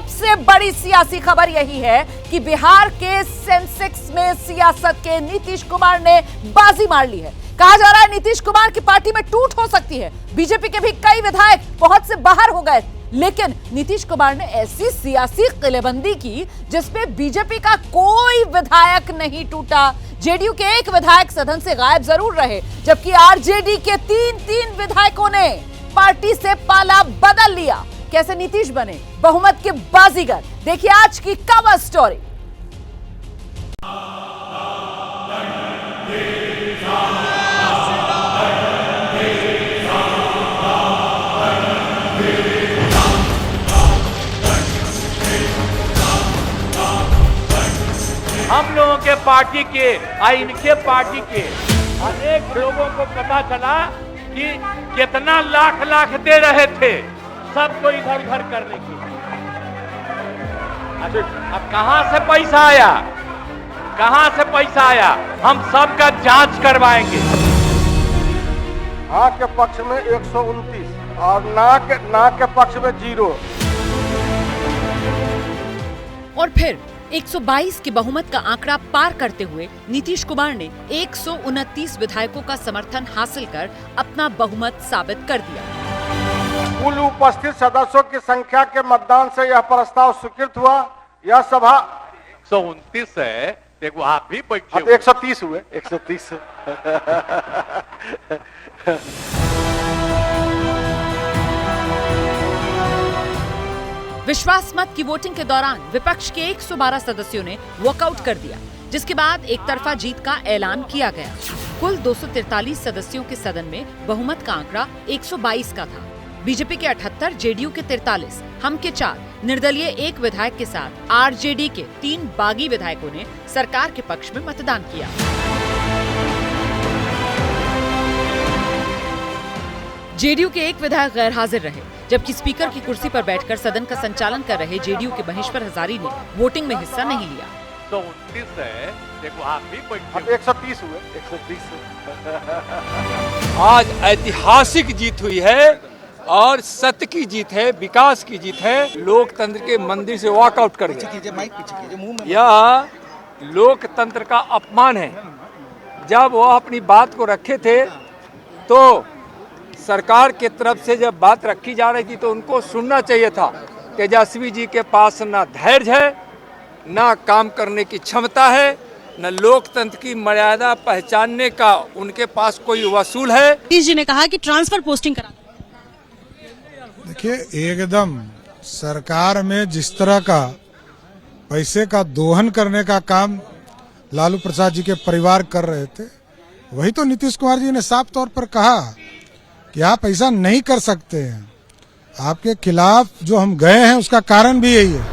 सबसे बड़ी सियासी खबर यही है कि बिहार के सेंसेक्स में सियासत के नीतीश कुमार ने बाजी मार ली है। कहा जा रहा है नीतीश कुमार की पार्टी में टूट हो सकती है। बीजेपी के भी कई विधायक पहुंच से बाहर हो गए, लेकिन नीतीश कुमार ने ऐसी सियासी किलेबंदी की जिसमें बीजेपी का कोई विधायक नहीं टूटा। जेडीयू के एक विधायक सदन से गायब जरूर रहे, जबकि आरजेडी के तीन विधायकों ने पार्टी से पाला बदल लिया। कैसे नीतीश बने बहुमत के बाजीगर, देखिए आज की कवर स्टोरी। हम लोगों के पार्टी के इनके पार्टी के अनेक लोगों को पता चला कि कितना लाख दे रहे थे सबको इधर उधर करने की। अब कहां से पैसा आया, कहां से पैसा आया, हम सबका जांच करवाएंगे। हाँ के पक्ष में 129 और ना के पक्ष में 0। और फिर 122 के बहुमत का आंकड़ा पार करते हुए नीतीश कुमार ने 129 विधायकों का समर्थन हासिल कर अपना बहुमत साबित कर दिया। कुल उपस्थित सदस्यों की संख्या के मतदान से यह प्रस्ताव स्वीकृत हुआ। यह सभा 129 है, देखो आप भी बैठे 130 हुए 130 विश्वास मत की वोटिंग के दौरान विपक्ष के 112 सदस्यों ने वॉकआउट कर दिया, जिसके बाद एक तरफा जीत का ऐलान किया गया। कुल 243 सदस्यों के सदन में बहुमत का आंकड़ा 122 का था। बीजेपी के 78, जेडीयू के 43, हम के 4, निर्दलीय 1 विधायक के साथ आरजेडी के 3 बागी विधायकों ने सरकार के पक्ष में मतदान किया। जेडीयू के 1 विधायक गैर हाजिर रहे, जबकि स्पीकर की कुर्सी पर बैठकर सदन का संचालन कर रहे जेडीयू के महेश्वर हजारी ने वोटिंग में हिस्सा नहीं लिया। 129 है, देखो आप भी बैठे 130 हुए 130 आज ऐतिहासिक जीत हुई है और सत्य की जीत है, विकास की जीत है। लोकतंत्र के मंदिर से वॉकआउट कर गया। यह लोकतंत्र का अपमान है। जब वो अपनी बात को रखे थे तो सरकार की तरफ से जब बात रखी जा रही थी तो उनको सुनना चाहिए था। तेजस्वी जी के पास ना धैर्य है, ना काम करने की क्षमता है, न लोकतंत्र की मर्यादा पहचानने का उनके पास कोई वसूल है। नीतीश जी ने कहा कि ट्रांसफर पोस्टिंग करा। देखिए, एकदम सरकार में जिस तरह का पैसे का दोहन करने का काम लालू प्रसाद जी के परिवार कर रहे थे, वही तो नीतीश कुमार जी ने साफ तौर पर कहा कि आप ऐसा नहीं कर सकते हैं। आपके खिलाफ जो हम गए हैं उसका कारण भी यही है।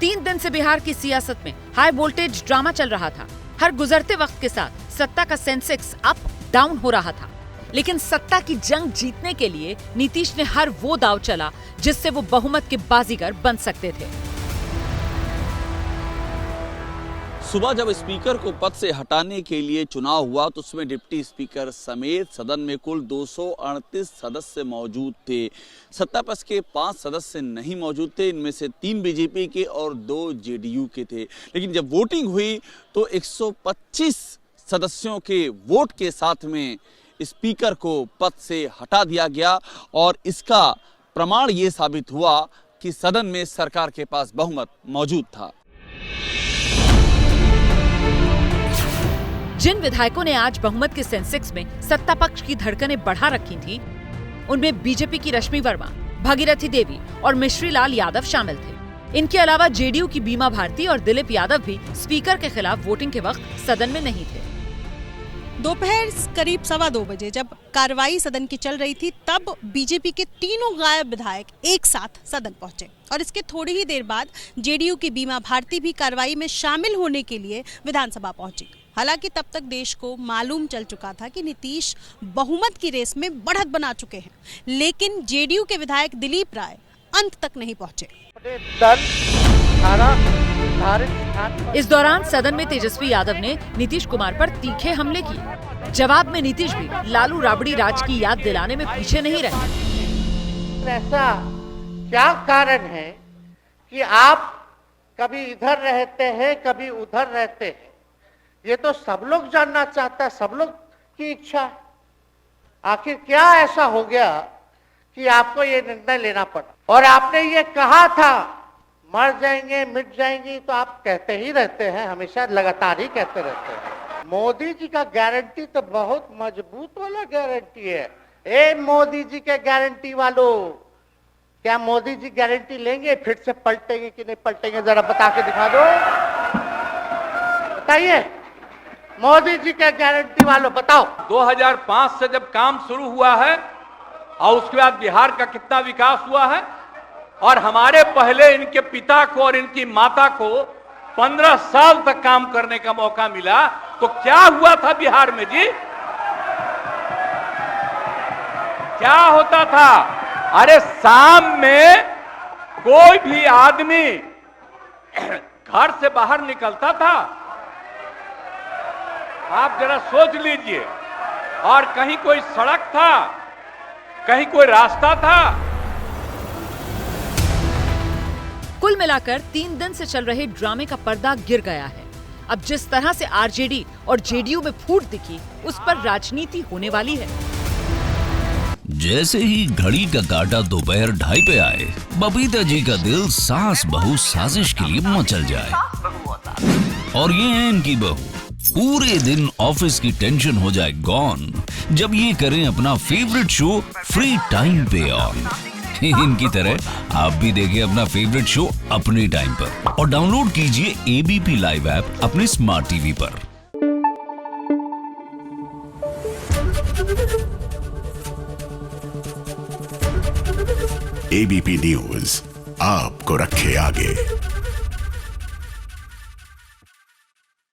3 दिन से बिहार की सियासत में हाई वोल्टेज ड्रामा चल रहा था। हर गुजरते वक्त के साथ सत्ता का सेंसेक्स अप डाउन हो रहा था, लेकिन सत्ता की जंग जीतने के लिए नीतीश ने हर वो दांव चला जिससे वो बहुमत के बाजीगर बन सकते थे। सुबह जब स्पीकर को पद से हटाने के लिए चुनाव हुआ तो उसमें डिप्टी स्पीकर समेत सदन में कुल 238 सदस्य मौजूद थे। सत्ता पक्ष के 5 सदस्य नहीं मौजूद थे, इनमें से 3 बीजेपी के और 2 जेडीयू के थे। लेकिन जब वोटिंग हुई तो 125 सदस्यों के वोट के साथ में स्पीकर को पद से हटा दिया गया और इसका प्रमाण ये साबित हुआ कि सदन में सरकार के पास बहुमत मौजूद था। जिन विधायकों ने आज बहुमत के सेंसेक्स में सत्ता पक्ष की धड़कनें बढ़ा रखी थी, उनमें बीजेपी की रश्मि वर्मा, भागीरथी देवी और मिश्री लाल यादव शामिल थे। इनके अलावा जेडीयू की बीमा भारती और दिलीप यादव भी स्पीकर के खिलाफ वोटिंग के वक्त सदन में नहीं थे। दोपहर करीब 2:15 बजे जब कार्रवाई सदन की चल रही थी, तब बीजेपी के तीनों गायब विधायक एक साथ सदन पहुंचे और इसके थोड़ी ही देर बाद जेडीयू की बीमा भारती भी कार्रवाई में शामिल होने के लिए विधानसभा पहुंची। हालांकि तब तक देश को मालूम चल चुका था कि नीतीश बहुमत की रेस में बढ़त बना चुके हैं, लेकिन जेडीयू के विधायक दिलीप राय अंत तक नहीं पहुंचे। इस दौरान सदन में तेजस्वी यादव ने नीतीश कुमार पर तीखे हमले किए। जवाब में नीतीश भी लालू राबड़ी राज की याद दिलाने में पीछे नहीं रहे। आखिर ऐसा क्या कारण है कि आप कभी इधर रहते हैं, कभी उधर रहते हैं? ये तो सब लोग जानना चाहता है, सब लोग की इच्छा है। आखिर क्या ऐसा हो गया कि आपको ये निर्णय लेना पड़ा? और आपने ये कहा था मर जाएंगे, मिट जाएंगे, तो आप कहते ही रहते हैं, हमेशा लगातार ही कहते रहते हैं। मोदी जी का गारंटी तो बहुत मजबूत वाला गारंटी है। ए मोदी जी के गारंटी वालों, क्या मोदी जी गारंटी लेंगे फिर से पलटेंगे कि नहीं पलटेंगे? जरा बता के दिखा दो, बताइए मोदी जी के गारंटी वालों, बताओ। 2005 से जब काम शुरू हुआ है और उसके बाद बिहार का कितना विकास हुआ है, और हमारे पहले इनके पिता को और इनकी माता को 15 साल तक काम करने का मौका मिला, तो क्या हुआ था बिहार में जी? क्या होता था? अरे शाम में कोई भी आदमी घर से बाहर निकलता था, आप जरा सोच लीजिए, और कहीं कोई सड़क था, कहीं कोई रास्ता था। कुल मिलाकर 3 दिन से चल रहे ड्रामे का पर्दा गिर गया है। अब जिस तरह से आरजेडी और जेडीयू में फूट दिखी, उस पर राजनीति होने वाली है। जैसे ही घड़ी का काटा दोपहर 2:30 पे आए, बबीता जी का दिल सास बहू साजिश के लिए मचल जाए। और ये है इनकी बहू, पूरे दिन ऑफिस की टेंशन हो जाए गॉन जब ये करें अपना फेवरेट शो फ्री टाइम पे ऑन। इनकी तरह आप भी देखिए अपना फेवरेट शो अपने टाइम पर और डाउनलोड कीजिए एबीपी लाइव ऐप अपने स्मार्ट टीवी पर। एबीपी न्यूज आपको रखे आगे।